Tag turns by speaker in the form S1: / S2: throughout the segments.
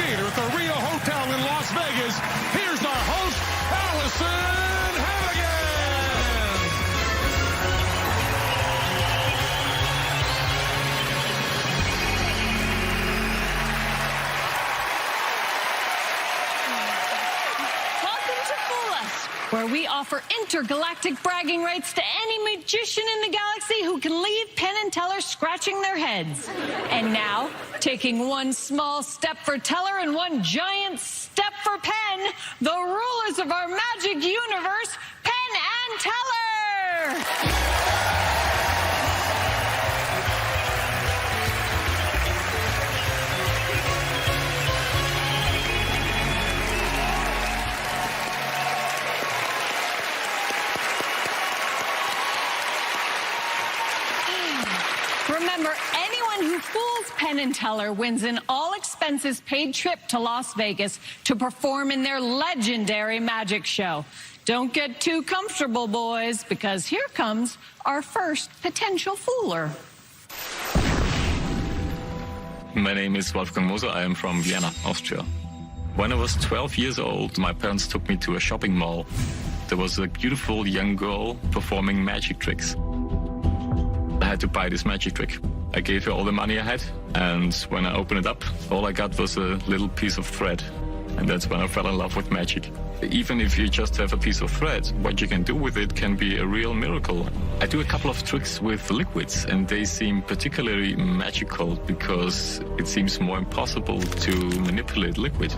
S1: Theater at the Rio Hotel in Las Vegas, here's our host, Allison Hannigan.
S2: Welcome to Fool Us, where we offer intergalactic bragging rights to any magician in the galaxy who can leave Penn and Teller scratching their heads. And now, taking one small step for Teller and one giant step for Penn, the rulers of our magic universe, Penn and Teller! Remember, anyone who fools Penn and Teller wins an all-expenses-paid trip to Las Vegas to perform in their legendary magic show. Don't get too comfortable, boys, because here comes our first potential fooler.
S3: My name is Wolfgang Moser. I am from Vienna, Austria. When I was 12 years old, my parents took me to a shopping mall. There was a beautiful young girl performing magic tricks. I had to buy this magic trick. I gave her all the money I had, and when I opened it up, all I got was a little piece of thread. And that's when I fell in love with magic. Even if you just have a piece of thread, what you can do with it can be a real miracle. I do a couple of tricks with liquids, and they seem particularly magical because it seems more impossible to manipulate liquid.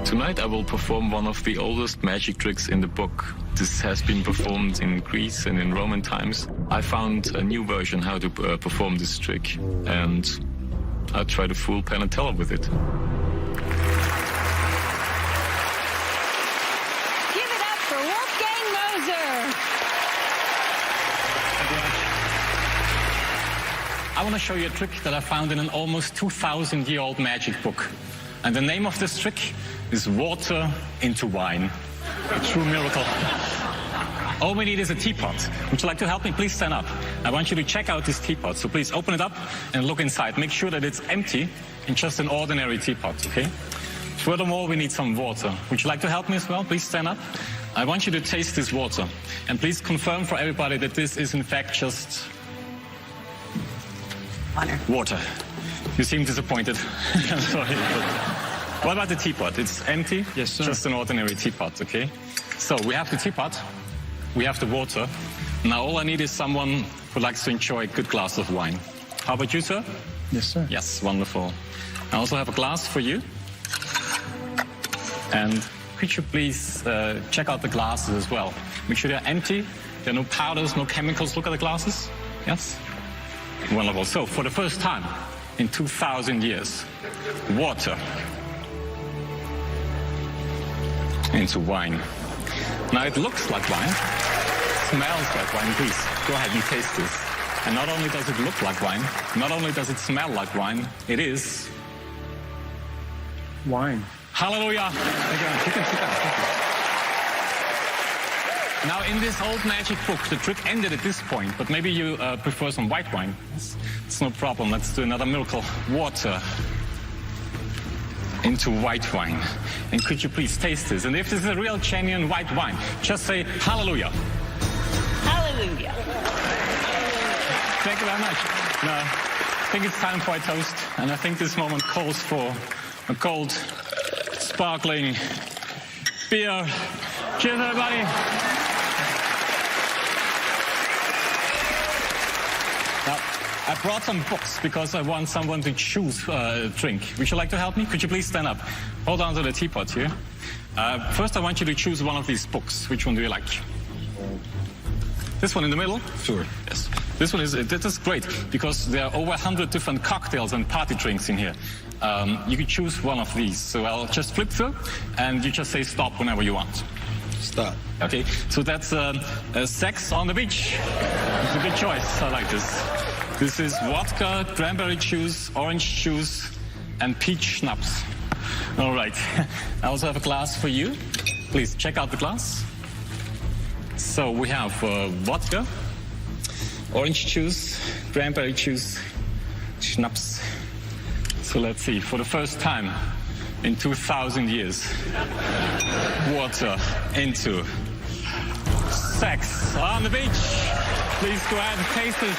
S3: Tonight I will perform one of the oldest magic tricks in the book. This has been performed in Greece and in Roman times. I found a new version how to perform this trick, and I'll try to fool Penn and Teller with it.
S2: Give it up for Wolfgang Moser!
S4: I want to show you a trick that I found in an almost 2,000-year-old magic book. And the name of this trick is water into wine. A true miracle. All we need is a teapot. Would you like to help me? Please stand up. I want you to check out this teapot. So please open it up and look inside. Make sure that it's empty and just an ordinary teapot, okay? Furthermore, we need some water. Would you like to help me as well? Please stand up. I want you to taste this water. And please confirm for everybody that this is in fact just water. You seem disappointed. I'm sorry. What about the teapot? It's empty?
S5: Yes, sir.
S4: Just an ordinary teapot, okay? So we have the teapot, we have the water. Now all I need is someone who likes to enjoy a good glass of wine. How about you, sir?
S5: Yes, sir.
S4: Yes, wonderful. I also have a glass for you. And could you please check out the glasses as well? Make sure they're empty. There are no powders, no chemicals. Look at the glasses. Yes? Wonderful. So for the first time in 2,000 years, water into wine. Now it looks like wine, smells like wine. Please, go ahead and taste this. And not only does it look like wine, not only does it smell like wine, it is
S5: Wine.
S4: hallelujah.
S5: Thank you. You can sit down. Thank you.
S4: Now in this old magic book, the trick ended at this point, but maybe you prefer some white wine. It's no problem. Let's do another miracle. Water into white wine. And could you please taste this? And if this is a real, genuine white wine, just say hallelujah.
S2: Hallelujah.
S4: Thank you very much. Now, I think it's time for a toast, and I think this moment calls for a cold, sparkling beer. Cheers, everybody. Now, I brought some books because I want someone to choose a drink. Would you like to help me? Could you please stand up? Hold on to the teapot here. First, I want you to choose one of these books. Which one do you like? This one in the middle?
S5: Sure.
S4: Yes. This is great because there are over 100 different cocktails and party drinks in here. You can choose one of these. So I'll just flip through and you just say stop whenever you want.
S5: Stop.
S4: Okay, so that's sex on the beach. It's a good choice. I like this. This is vodka, cranberry juice, orange juice, and peach schnapps. All right. I also have a glass for you. Please check out the glass. So we have vodka, orange juice, cranberry juice, schnapps. So let's see. For the first time in 2,000 years. Water into sex on the beach. Please go ahead and taste it.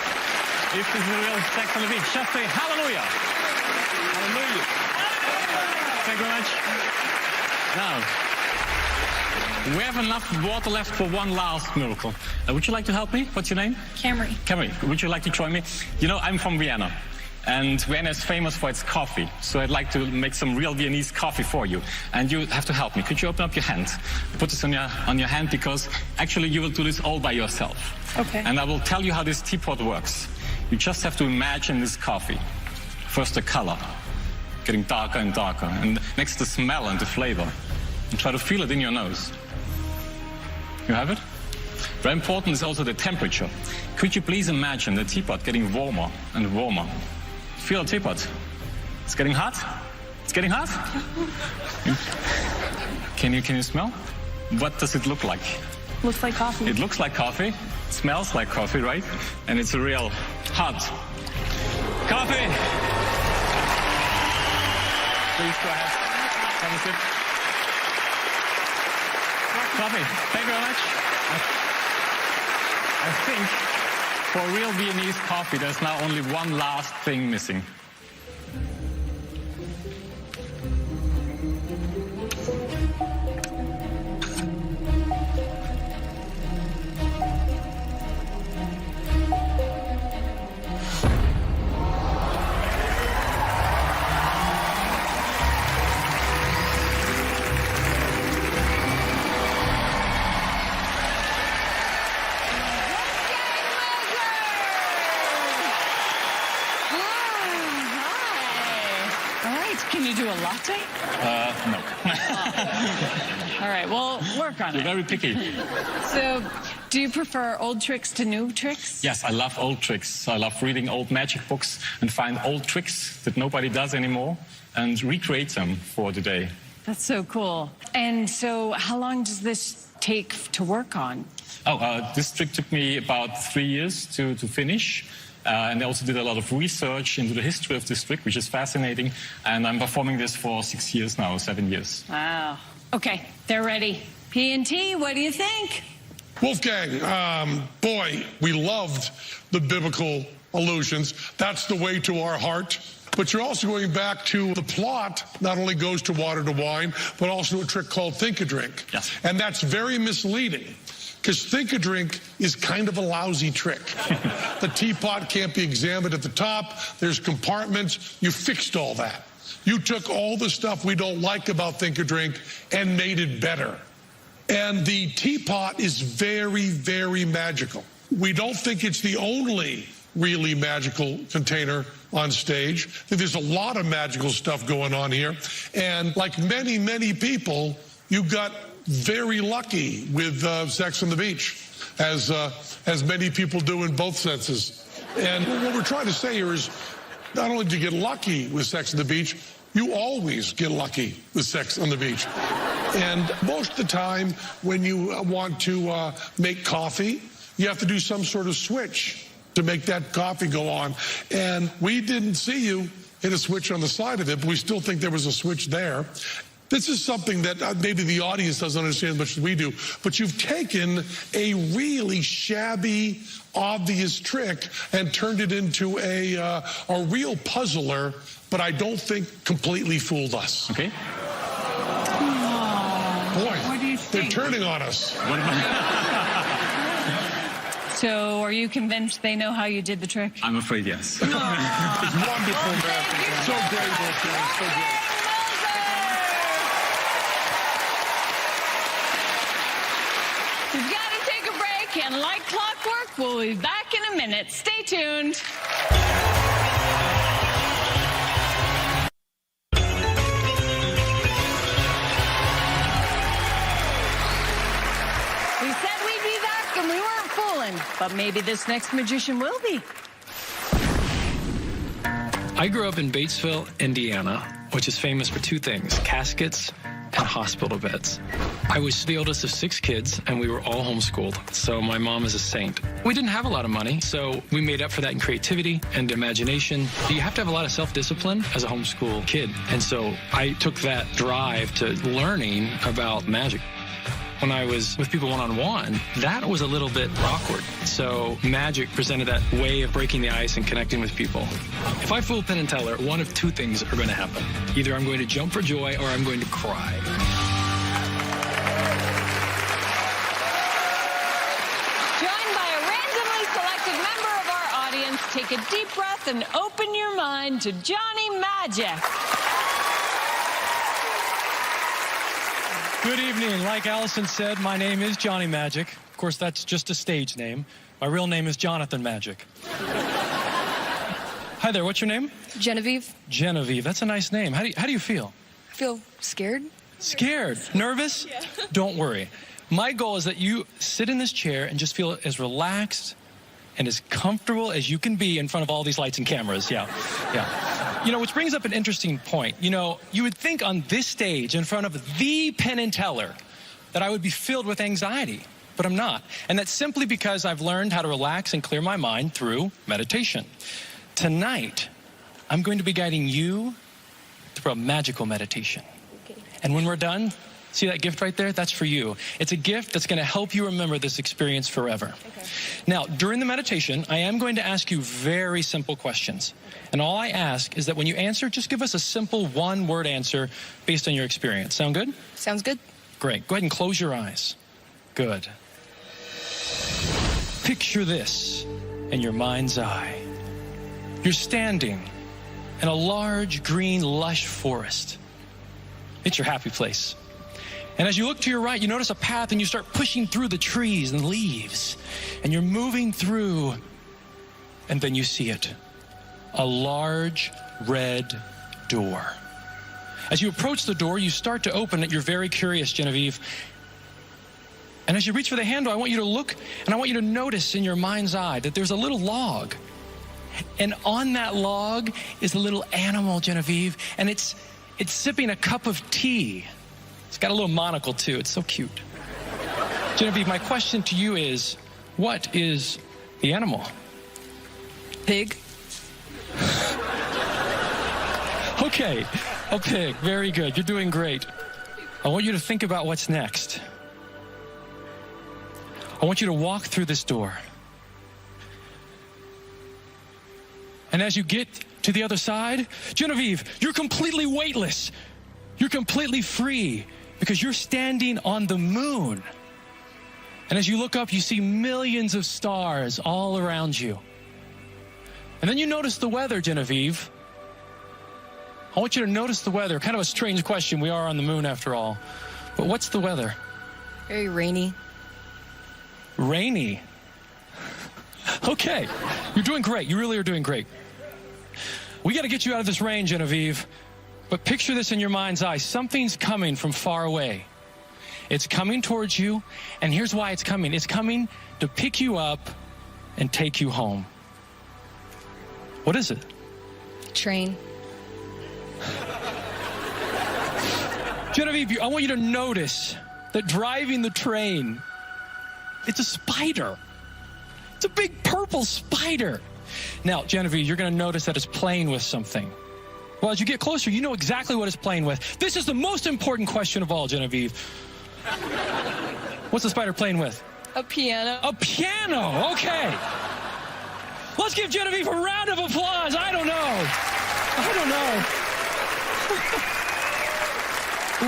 S4: If this is a real sex on the beach, just say hallelujah. Hallelujah. Thank you very much. Now, we have enough water left for one last miracle. Would you like to help me? What's your name?
S6: Camry.
S4: Camry, would you like to join me? You know, I'm from Vienna. And Vienna is famous for its coffee. So I'd like to make some real Viennese coffee for you. And you have to help me. Could you open up your hand? Put this on your hand because actually you will do this all by yourself.
S6: Okay.
S4: And I will tell you how this teapot works. You just have to imagine this coffee. First the color, getting darker and darker. And next the smell and the flavor. And try to feel it in your nose. You have it? Very important is also the temperature. Could you please imagine the teapot getting warmer and warmer? Feel the teapot. It's getting hot? It's getting hot? Can you smell? What does it look like?
S6: Looks like coffee.
S4: It looks like coffee. Smells like coffee, right? And it's a real hot coffee. Please go ahead. Have a sip. Coffee. Thank you very much. I think for real Viennese coffee, there's now only one last thing missing.
S2: Can you do a latte?
S4: No.
S2: All right, well, work on
S4: You're
S2: it.
S4: very picky.
S2: So, do you prefer old tricks to new tricks?
S4: Yes, I love old tricks. I love reading old magic books and find old tricks that nobody does anymore and recreate them for today.
S2: That's so cool. And so, how long does this take to work on?
S4: This trick took me about 3 years to finish. And I also did a lot of research into the history of this trick, which is fascinating. And I'm performing this for 6 years now, 7 years.
S2: Wow. Okay, they're ready. P&T, what do you think?
S1: Wolfgang, boy, we loved the biblical allusions. That's the way to our heart. But you're also going back to the plot, not only goes to water to wine, but also a trick called Think a Drink.
S4: Yes.
S1: And that's very misleading. Because Think a Drink is kind of a lousy trick. The teapot can't be examined at the top. There's compartments. You fixed all that. You took all the stuff we don't like about Think a Drink and made it better. And the teapot is very, very magical. We don't think it's the only really magical container on stage. I think there's a lot of magical stuff going on here. And like many, many people, you got very lucky with Sex on the Beach, as many people do in both senses. And what we're trying to say here is not only do you get lucky with Sex on the Beach, you always get lucky with Sex on the Beach. And most of the time when you want to make coffee, you have to do some sort of switch to make that coffee go on. And we didn't see you hit a switch on the side of it, but we still think there was a switch there. This is something that maybe the audience doesn't understand as much as we do, but you've taken a really shabby, obvious trick and turned it into a real puzzler, but I don't think completely fooled us.
S4: Okay.
S1: Boy,
S2: What do you think?
S1: they're turning on us.
S2: So, are you convinced they know how you did the trick?
S4: I'm afraid yes.
S1: It's wonderful, man. So great, Wolfgang. So great.
S2: We've got to take a break, and like clockwork, we'll be back in a minute. Stay tuned. We said we'd be back, and we weren't fooling. But maybe this next magician will be.
S7: I grew up in Batesville, Indiana, which is famous for two things, caskets
S6: and hospital beds. I was the oldest of 6 kids, and we were all homeschooled, so my mom is a saint. We didn't have a lot of money, so we made up for that in creativity and imagination. You have to have a lot of self-discipline as a homeschool kid, and so I took that drive to learning about magic. When I was with people one-on-one, that was a little bit awkward. So magic presented that way of breaking the ice and connecting with people. If I fool Penn and Teller, one of 2 things are going to happen. Either I'm going to jump for joy or I'm going to cry.
S2: Joined by a randomly selected member of our audience, take a deep breath and open your mind to Johnny Magic.
S7: Good evening. Like Allison said, my name is Johnny Magic. Of course, that's just a stage name. My real name is Jonathan Magic. Hi there, what's your name?
S8: Genevieve.
S7: Genevieve, that's a nice name. How do you feel?
S8: I feel scared.
S7: Scared? Nervous? Yeah. Don't worry. My goal is that you sit in this chair and just feel as relaxed and as comfortable as you can be in front of all these lights and cameras. Yeah. You know, which brings up an interesting point. You know, you would think on this stage in front of the Penn and Teller that I would be filled with anxiety, but I'm not. And that's simply because I've learned how to relax and clear my mind through meditation. Tonight, I'm going to be guiding you through a magical meditation. Okay. And when we're done, see that gift right there? That's for you. It's a gift that's going to help you remember this experience forever. Okay. Now, during the meditation, I am going to ask you very simple questions. Okay. And all I ask is that when you answer, just give us a simple one-word answer based on your experience. Sound good?
S8: Sounds good.
S7: Great. Go ahead and close your eyes. Good. Picture this in your mind's eye. You're standing in a large, green, lush forest. It's your happy place. And as you look to your right, you notice a path and you start pushing through the trees and leaves. And you're moving through, and then you see it. A large red door. As you approach the door, you start to open it. You're very curious, Genevieve. And as you reach for the handle, I want you to look, and I want you to notice in your mind's eye that there's a little log. And on that log is a little animal, Genevieve, and it's sipping a cup of tea. It's got a little monocle, too. It's so cute. Genevieve, my question to you is, what is the animal?
S8: Pig.
S7: Okay, a pig. Very good. You're doing great. I want you to think about what's next. I want you to walk through this door. And as you get to the other side, Genevieve, you're completely weightless. You're completely free because you're standing on the moon. And as you look up, you see millions of stars all around you. And then you notice the weather, Genevieve. I want you to notice the weather. Kind of a strange question. We are on the moon after all. But what's the weather?
S8: Very rainy.
S7: Rainy. Okay. You're doing great. You really are doing great. We got to get you out of this rain, Genevieve. But picture this in your mind's eye. Something's coming from far away. It's coming towards you, and here's why it's coming. It's coming to pick you up and take you home. What is it?
S8: Train.
S7: Genevieve, I want you to notice that driving the train, it's a spider. It's a big purple spider. Now, Genevieve, you're going to notice that it's playing with something. Well, as you get closer, you know exactly what it's playing with. This is the most important question of all, Genevieve. What's the spider playing with?
S8: A piano.
S7: A piano, okay. Let's give Genevieve a round of applause. I don't know.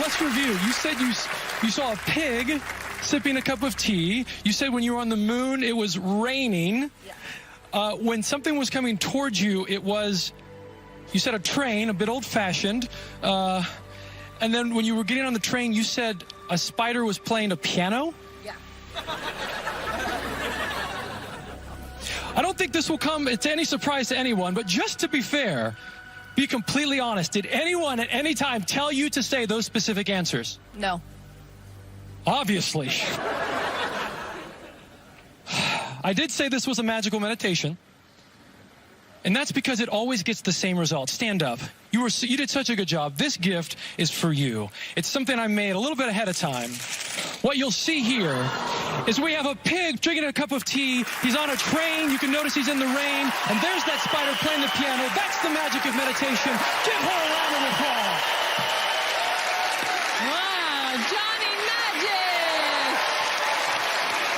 S7: Let's review. You said you saw a pig sipping a cup of tea. You said when you were on the moon, it was raining. Yeah. When something was coming towards you, it was, you said a train, a bit old-fashioned. And then when you were getting on the train, you said a spider was playing a piano?
S8: Yeah.
S7: I don't think this will come to any surprise to anyone, but just to be fair, be completely honest. Did anyone at any time tell you to say those specific answers?
S8: No.
S7: Obviously. I did say this was a magical meditation. And that's because it always gets the same result. Stand up. You did such a good job. This gift is for you. It's something I made a little bit ahead of time. What you'll see here is we have a pig drinking a cup of tea. He's on a train. You can notice he's in the rain. And there's that spider playing the piano. That's the magic of meditation. Give her a round of applause.
S2: Wow, Johnny Magic!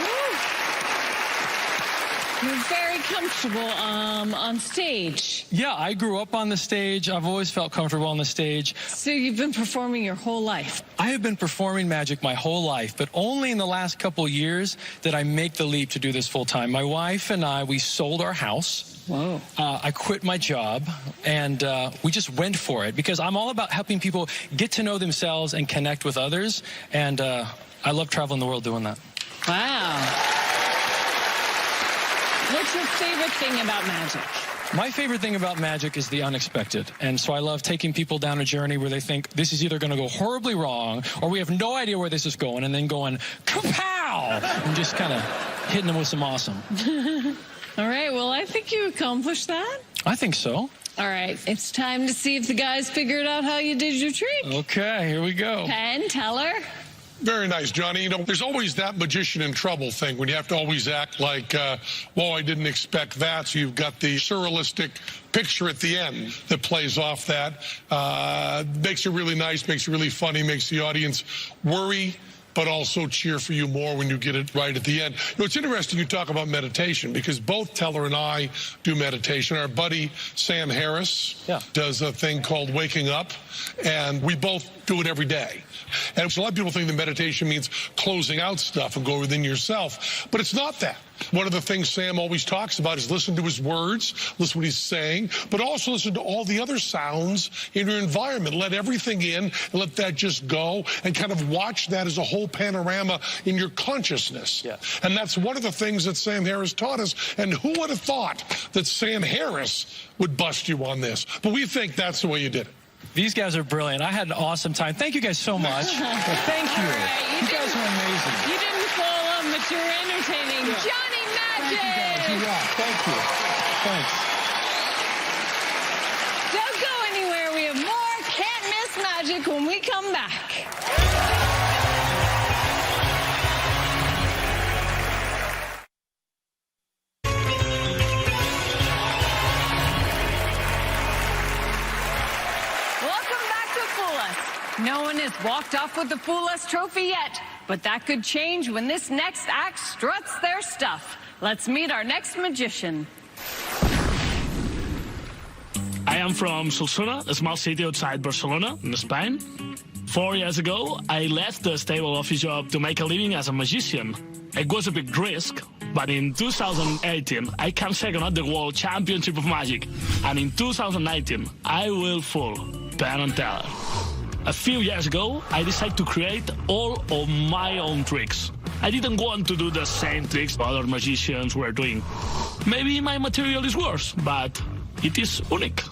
S2: Woo. You're very comfortable on stage.
S7: Yeah, I grew up on the stage. I've always felt comfortable on the stage.
S2: So you've been performing your whole life.
S7: I have been performing magic my whole life, but only in the last couple of years did I make the leap to do this full time. My wife and I, we sold our house.
S2: Whoa.
S7: I quit my job, and we just went for it because I'm all about helping people get to know themselves and connect with others, and I love traveling the world doing that.
S2: Wow. What's your favorite thing about magic?
S7: My favorite thing about magic is the unexpected. And so I love taking people down a journey where they think this is either going to go horribly wrong or we have no idea where this is going, and then going, kapow! And just kind of hitting them with some awesome.
S2: All right, well, I think you accomplished that.
S7: I think so.
S2: All right, it's time to see if the guys figured out how you did your trick.
S7: Okay, here we go.
S2: Penn, Teller.
S1: Very nice, Johnny. You know, there's always that magician in trouble thing when you have to always act like, whoa, I didn't expect that. So you've got the surrealistic picture at the end that plays off that. Makes it really nice, makes it really funny, makes the audience worry, but also cheer for you more when you get it right at the end. You know, it's interesting you talk about meditation because both Teller and I do meditation. Our buddy Sam Harris does a thing called Waking Up, and we both do it every day. And a lot of people think that meditation means closing out stuff and go within yourself, but it's not that. One of the things Sam always talks about is listen to his words, listen to what he's saying, but also listen to all the other sounds in your environment. Let everything in and let that just go and kind of watch that as a whole panorama in your consciousness. Yeah. And that's one of the things that Sam Harris taught us. And who would have thought that Sam Harris would bust you on this? But we think that's the way you did it.
S7: These guys are brilliant. I had an awesome time. Thank you guys so much. Thank you.
S2: Right,
S7: you guys are amazing.
S2: You didn't fool them, but you were entertaining.
S7: Yeah.
S2: Johnny Magic!
S7: Thank you guys. You rock. Thank you. Thanks.
S2: Don't go anywhere. We have more Can't Miss Magic when we come back. No one has walked off with the Fool Us trophy yet, but that could change when this next act struts their stuff. Let's meet our next magician.
S9: I am from Solsona, a small city outside Barcelona, in Spain. 4 years ago, I left the stable office job to make a living as a magician. It was a big risk, but in 2018, I came second at the World Championship of Magic. And in 2019, I will fool Penn and Teller. A few years ago, I decided to create all of my own tricks. I didn't want to do the same tricks other magicians were doing. Maybe my material is worse, but it is unique.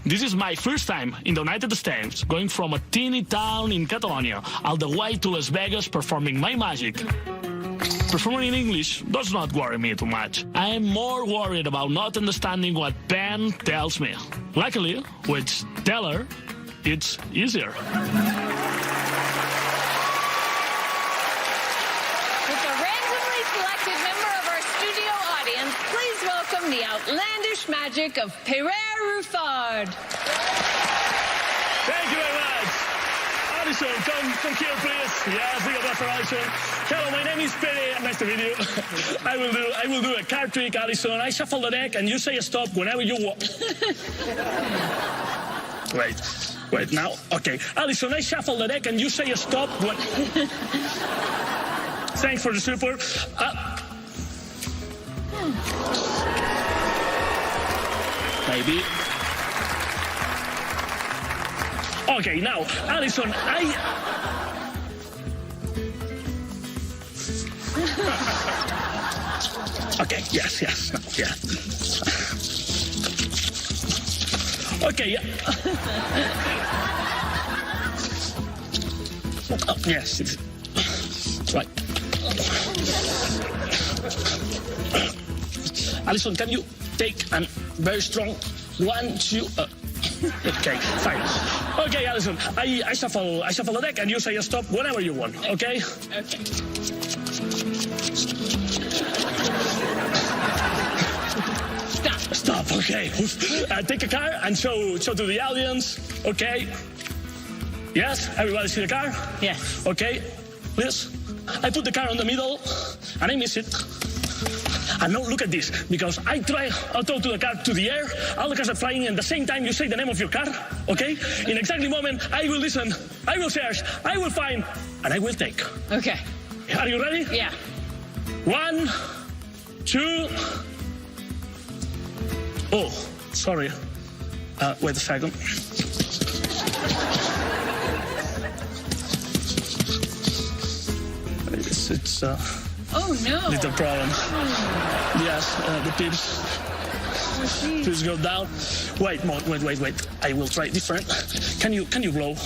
S9: This is my first time in the United States, going from a teeny town in Catalonia all the way to Las Vegas performing my magic. Performing in English does not worry me too much. I am more worried about not understanding what Penn tells me. Luckily, with Teller, it's easier.
S2: With a randomly selected member of our studio audience, please welcome the outlandish magic of Pierre Ruffard.
S9: Thank you very much. Alison, come here, please. Yes, big applause for Alison. Hello, my name is Pierre. Nice to meet you. I will do a card trick, Alison. I shuffle the deck, and you say stop whenever you want. Wait, now? Okay. Alison, I shuffle the deck and you say stop when... Thanks for the support. Maybe. Okay, now, Alison, Okay, yes, yeah. Okay, yeah. Oh, yes, it's right. Alison, can you take an Very strong. 1, 2. Okay, fine. Okay, Alison, I shuffle the deck and you say stop whenever you want, okay?
S8: Okay.
S9: Stop, okay. Take a card and show to the audience, okay? Yes, everybody see the card?
S8: Yes.
S9: Okay, please. I put the card on the middle and I miss it. And now look at this, because I throw to the card to the air, all the cards are flying, and at the same time you say the name of your card, okay? In exactly moment, I will listen, I will search, I will find, and I will take.
S8: Okay.
S9: Are you ready?
S8: Yeah.
S9: 1, 2. Oh, sorry. Wait a second. It's
S8: Oh no.
S9: little problem. Yes, the pips. Please go down. Wait. I will try different. Can you blow?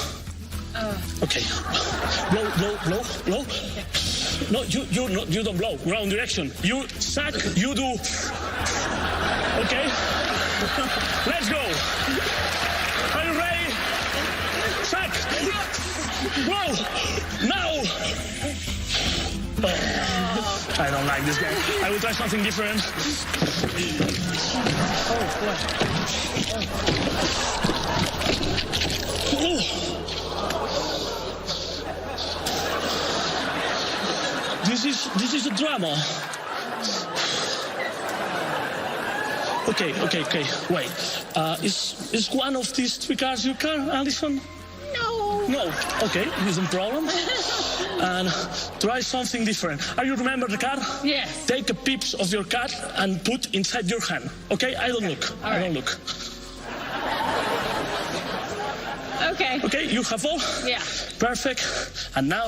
S9: Okay. Blow. No, you don't blow. Wrong direction. You suck. You do. Okay. Let's go. Are you ready? Suck. Blow. Now. I don't like this game. I will try something different. This is a drama. Okay. Wait. Is one of these 3 cards your card, Alison? No. Okay, here's a problem. And try something different. Are you remember the card?
S8: Yes.
S9: Take a pips of your card and put inside your hand. Okay, I don't look.
S8: All
S9: I
S8: right.
S9: don't look.
S8: Okay.
S9: Okay, you have all?
S8: Yeah.
S9: Perfect. And now,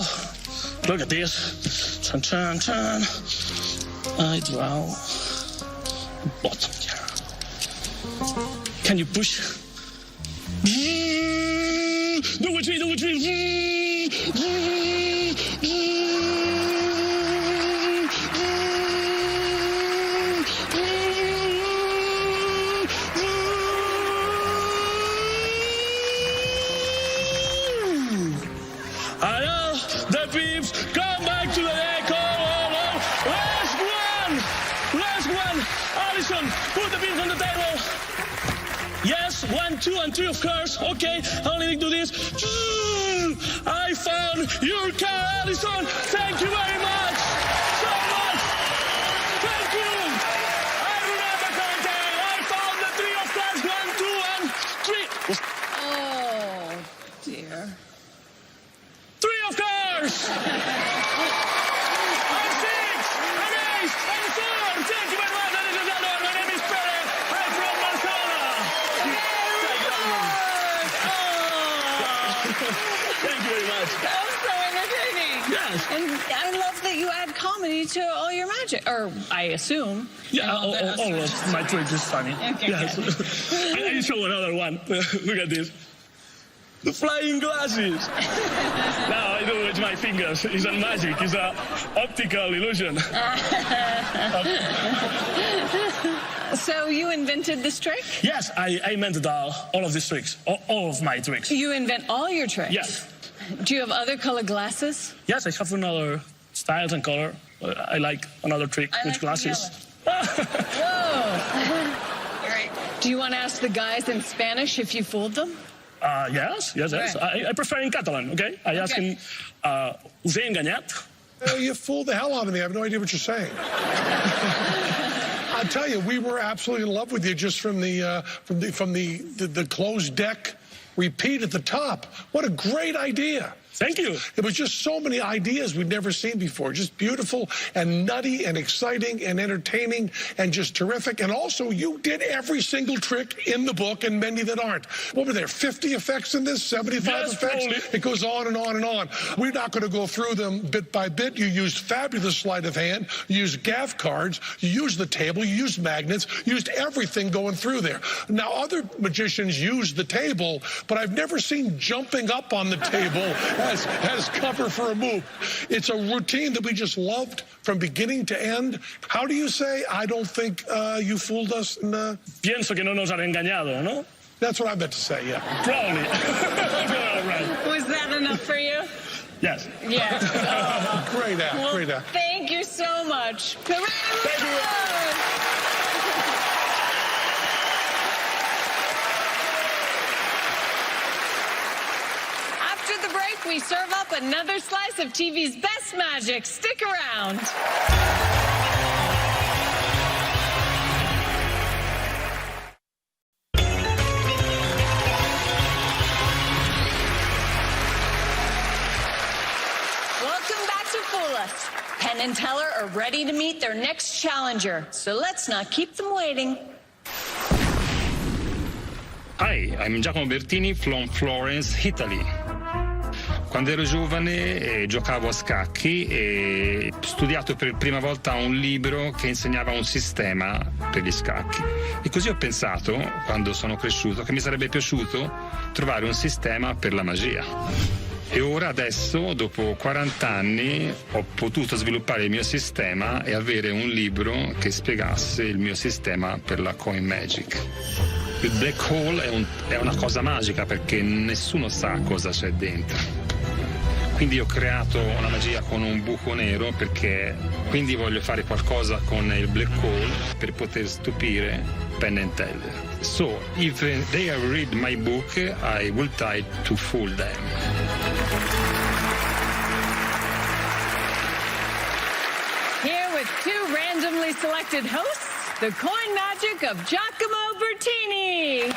S9: look at this. Turn. I draw bottom here. Can you push? Do it. Hello, the peeps, come back to the deck. Last one. Alison, put the peeps on the table. Yes, 1, 2, and 3, of course. Okay, how do we do this? I found your car, Alison. Thank you very much. So much. Thank you. I remember counting. I found the 3 of cards. 1, 2, and 3.
S8: Oh dear.
S9: 3 of cards. And 6, and 8, and 4. Thank you very much, ladies and gentlemen. My name is Penn. I'm from Barcelona. Thank you very much.
S8: That was so entertaining.
S9: Yes.
S8: And I love that you add comedy to all your magic, or I assume.
S9: Yeah, all of my tricks is funny.
S8: Okay,
S9: Yes. I show another one. Look at this. The flying glasses. Now I do it with my fingers. It's not magic. It's an optical illusion.
S8: So you invented this trick?
S9: Yes, I invented all of these tricks. All of my tricks.
S8: You invent all your tricks?
S9: Yes.
S8: Do you have other colored glasses?
S9: Yes, I have another styles and color. I like another trick with glasses.
S8: Whoa. All right. Do you want to ask the guys in Spanish if you fooled them?
S9: Yes.
S8: Right.
S9: I prefer in Catalan, okay? I ask him, us he enganyat?
S1: You fooled the hell out of me. I have no idea what you're saying. I'll tell you, we were absolutely in love with you just from the closed deck repeat at the top. What a great idea.
S9: Thank you.
S1: It was just so many ideas we'd never seen before. Just beautiful and nutty and exciting and entertaining and just terrific. And also, you did every single trick in the book and many that aren't. What were there, 50 effects in this, 75
S9: Yes,
S1: effects?
S9: probably.
S1: It goes on and on and on. We're not going to go through them bit by bit. You used fabulous sleight of hand. You used gaff cards. You used the table. You used magnets. You used everything going through there. Now, other magicians use the table, but I've never seen jumping up on the table as cover for a move. It's a routine that we just loved from beginning to end. How do you say, I don't think you fooled us?
S9: Pienso que no nos han engañado, ¿no?
S1: That's what I meant to say, yeah.
S9: Probably. All right.
S8: Was that enough for you?
S9: Yes.
S8: Yes.
S1: Great act,
S8: Well,
S1: great act.
S8: thank you so much. After the break, we serve up another slice of TV's best magic. Stick around. Welcome back to Fool Us. Penn and Teller are ready to meet their next challenger, so let's not keep them waiting.
S10: Hi, I'm Giacomo Bertini from Florence, Italy. Quando ero giovane giocavo a scacchi e ho studiato per prima volta un libro che insegnava un sistema per gli scacchi. E così ho pensato, quando sono cresciuto, che mi sarebbe piaciuto trovare un sistema per la magia. E ora, adesso, dopo 40 anni, ho potuto sviluppare il mio sistema e avere un libro che spiegasse il mio sistema per la coin magic. Il black hole è una cosa magica perché nessuno sa cosa c'è dentro. Quindi ho creato una magia con un buco nero perché quindi voglio fare qualcosa con il black hole per poter stupire Penn and Teller. So, if they read my book, I will try to fool them.
S2: Here with two randomly selected hosts, the coin magic of Giacomo Bertini.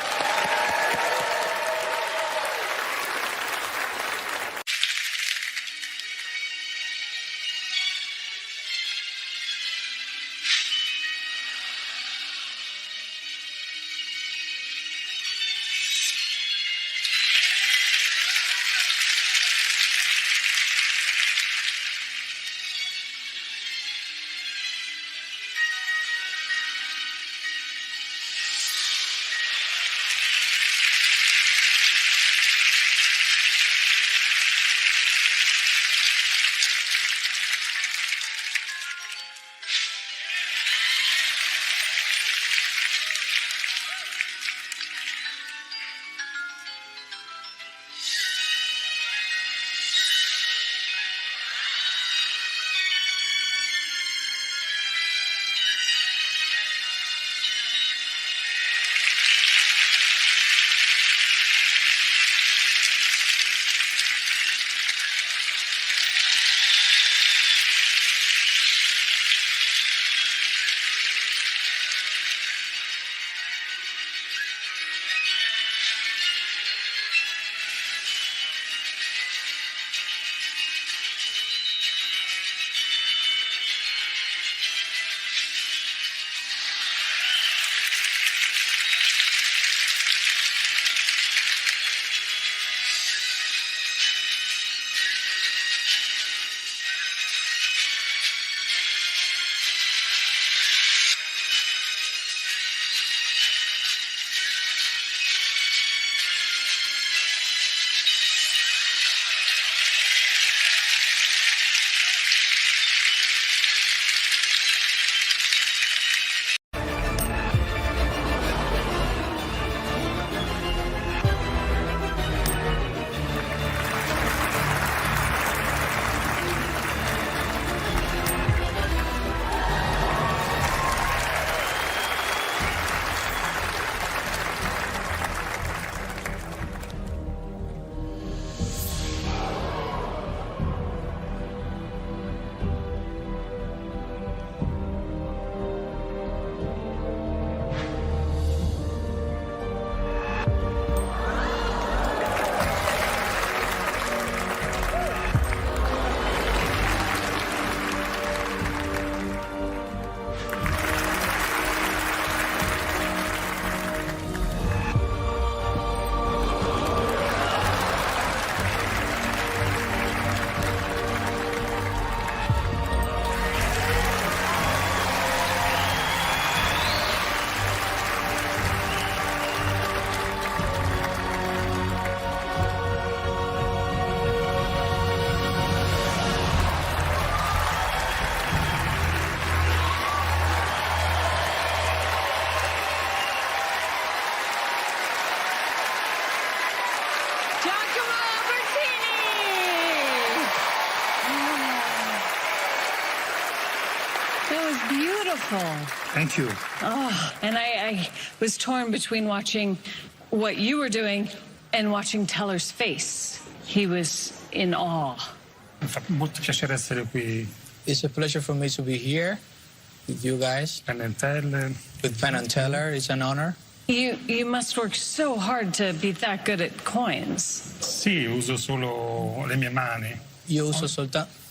S2: beautiful.
S10: Thank you.
S2: Oh, and I was torn between watching what you were doing and watching Teller's face. He was in awe.
S10: Mi fa molto piacere essere qui.
S5: It's a pleasure for me to be here with you guys.
S10: Penn and Teller.
S5: With Penn and Teller, it's an honor.
S2: You must work so hard to be that good at coins.
S10: Sì, uso solo le mie mani.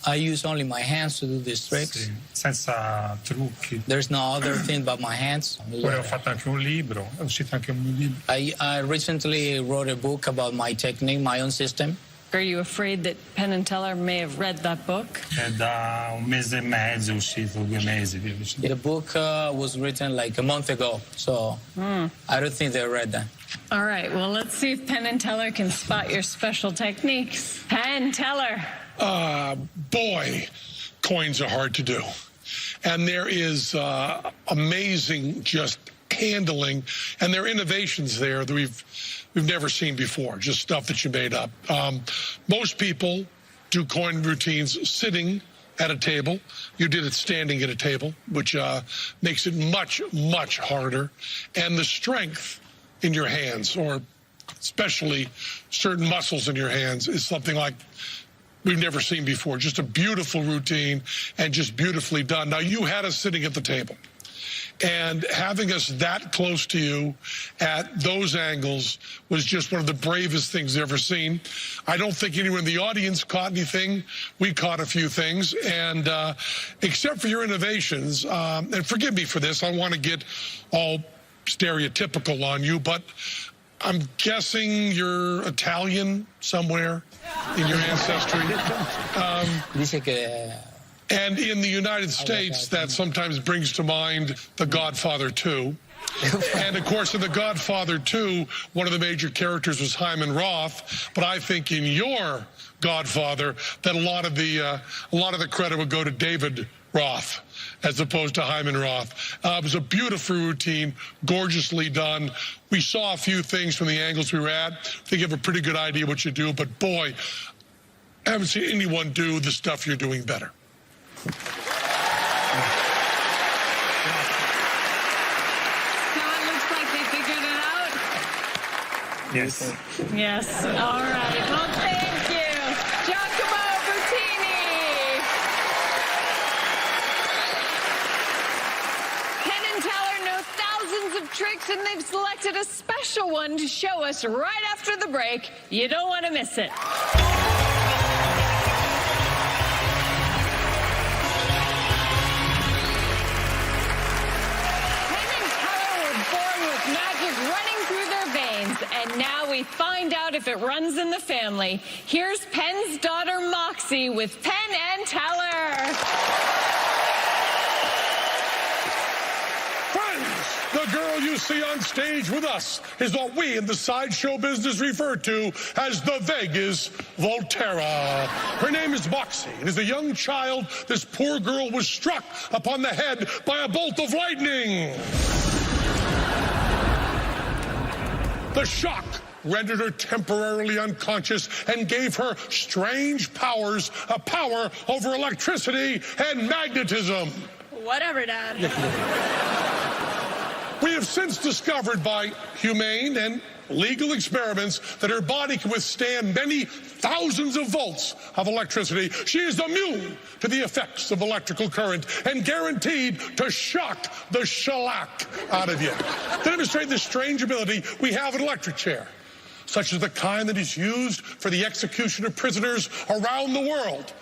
S5: I use only my hands to do these tricks.
S10: Sì, senza trucchi.
S5: There's no other thing but my hands.
S10: Poi ho fatto anche un libro, è uscito anche un mio libro.
S5: I recently wrote a book about my technique, my own system.
S2: Are you afraid that Penn and Teller may have read that book?
S10: È da un mese e mezzo, è uscito 2 mesi. Via vicino.
S5: The book was written like a month ago, so I don't think they read that.
S2: All right, well, let's see if Penn and Teller can spot your special techniques. Penn, Teller.
S1: Boy, coins are hard to do. And there is amazing just handling, and there are innovations there that we've never seen before, just stuff that you made up. Most people do coin routines sitting at a table. You did it standing at a table, which makes it much, much harder. And the strength in your hands, or especially certain muscles in your hands, is something like we've never seen before. Just a beautiful routine and just beautifully done. Now, you had us sitting at the table. And having us that close to you at those angles was just one of the bravest things I've ever seen. I don't think anyone in the audience caught anything. We caught a few things. And except for your innovations, and forgive me for this, I want to get all stereotypical on you, but I'm guessing you're Italian somewhere in your ancestry.
S5: Dice que
S1: And in the United States, that sometimes brings to mind The Godfather 2. And, of course, in The Godfather 2, one of the major characters was Hyman Roth. But I think in your Godfather, that a lot of the credit would go to David Roth as opposed to Hyman Roth. It was a beautiful routine, gorgeously done. We saw a few things from the angles we were at. I think you have a pretty good idea what you do. But, boy, I haven't seen anyone do the stuff you're doing better.
S2: So it looks like they figured it out?
S10: Yes.
S2: Yes. All right. Well, thank you. Giacomo Bertini. Penn and Teller know thousands of tricks, and they've selected a special one to show us right after the break. You don't want to miss it. Magic running through their veins, and now we find out if it runs in the family. Here's Penn's daughter, Moxie, with Penn and Teller.
S1: Friends, the girl you see on stage with us is what we in the sideshow business refer to as the Vegas Volterra. Her name is Moxie, and as a young child, this poor girl was struck upon the head by a bolt of lightning. The shock rendered her temporarily unconscious and gave her strange powers, a power over electricity and magnetism.
S2: Whatever, Dad.
S1: We have since discovered by humane and legal experiments that her body can withstand many thousands of volts of electricity. She is immune to the effects of electrical current and guaranteed to shock the shellac out of you. To demonstrate this strange ability, we have an electric chair, such as the kind that is used for the execution of prisoners around the world.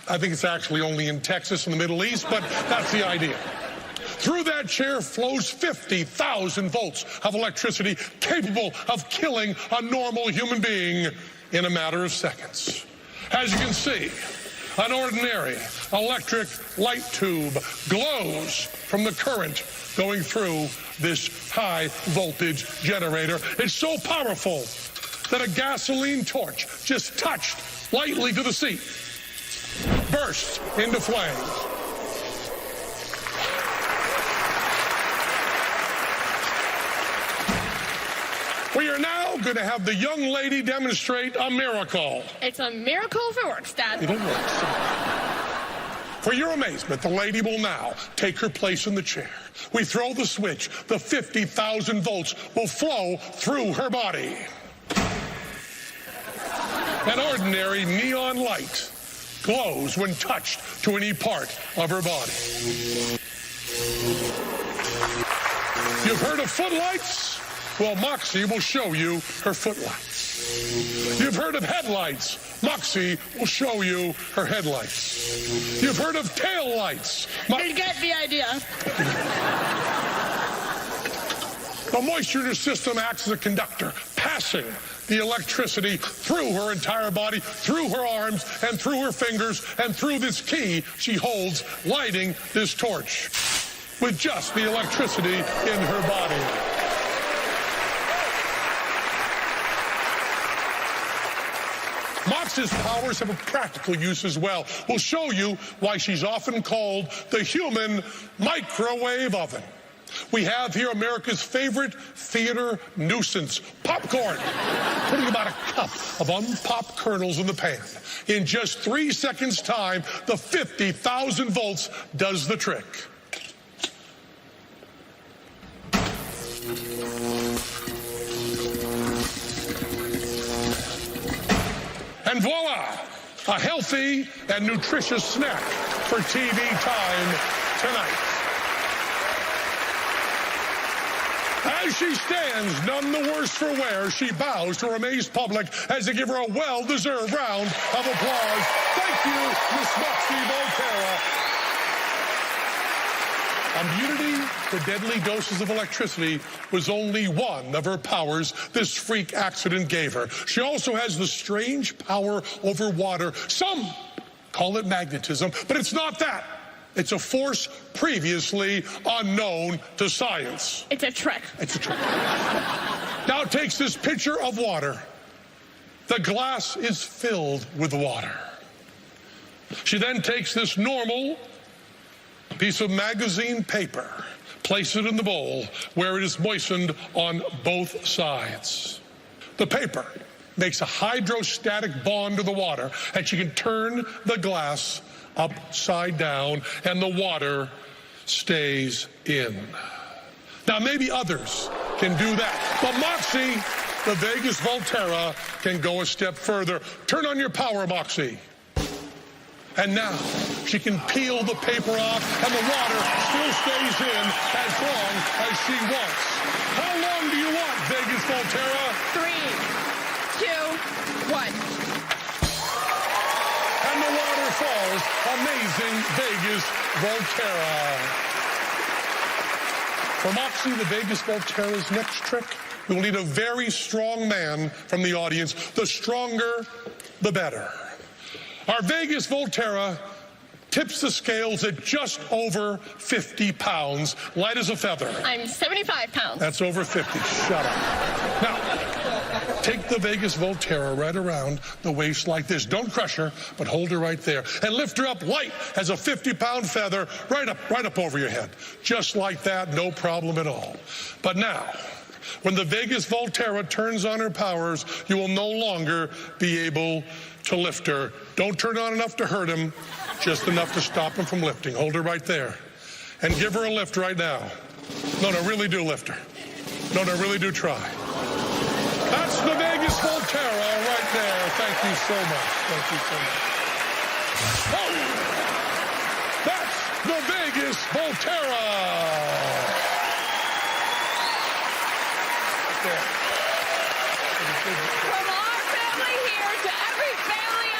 S1: I think it's actually only in Texas and the Middle East, but that's the idea. Through that chair flows 50,000 volts of electricity capable of killing a normal human being in a matter of seconds. As you can see, an ordinary electric light tube glows from the current going through this high voltage generator. It's so powerful that a gasoline torch just touched lightly to the seat bursts into flames. We are now going to have the young lady demonstrate a miracle.
S11: It's a miracle if it works, Dad.
S1: It'll work. For your amazement, the lady will now take her place in the chair. We throw the switch. The 50,000 volts will flow through her body. An ordinary neon light glows when touched to any part of her body. You've heard of footlights? Well, Moxie will show you her footlights. You've heard of headlights? Moxie will show you her headlights. You've heard of tail lights?
S11: You get the idea.
S1: The moisture in her system acts as a conductor, passing the electricity through her entire body, through her arms, and through her fingers, and through this key she holds, lighting this torch with just the electricity in her body. Mox's powers have a practical use as well. We'll show you why she's often called the human microwave oven. We have here America's favorite theater nuisance, popcorn. Putting about a cup of unpopped kernels in the pan. In just 3 seconds' time, the 50,000 volts does the trick. And voila, a healthy and nutritious snack for TV time tonight. As she stands, none the worse for wear, she bows to her amazed public as they give her a well-deserved round of applause. Thank you, Miss Moxie Volterra. Immunity to deadly doses of electricity was only one of her powers this freak accident gave her. She also has the strange power over water. Some call it magnetism, but it's not that. It's a force previously unknown to science.
S11: It's a trick.
S1: It's a trick. Now it takes this pitcher of water. The glass is filled with water. She then takes this normal piece of magazine paper, place it in the bowl where it is moistened on both sides. The paper makes a hydrostatic bond to the water, and she can turn the glass upside down, and the water stays in. Now, maybe others can do that, but Moxie, the Vegas Volterra, can go a step further. Turn on your power, Moxie. And now she can peel the paper off, and the water still stays in as long as she wants. How long do you want, Vegas Volterra?
S11: 3, 2, 1.
S1: And the water falls. Amazing Vegas Volterra. For Moxie, the Vegas Volterra's next trick, we will need a very strong man from the audience. The stronger, the better. Our Vegas Volterra tips the scales at just over 50 pounds, light as a feather.
S11: I'm 75 pounds.
S1: That's over 50. Shut up. Now, take the Vegas Volterra right around the waist like this. Don't crush her, but hold her right there. And lift her up light as a 50-pound feather right up over your head. Just like that, no problem at all. But now, when the Vegas Volterra turns on her powers, you will no longer be able to lift her. Don't turn on enough to hurt him, just enough to stop him from lifting. Hold her right there. And give her a lift right now. No, really do lift her. No, really do try. That's the Vegas Volterra right there. Thank you so much. Thank you so much. Oh, that's the Vegas Volterra.
S2: From our family here to every family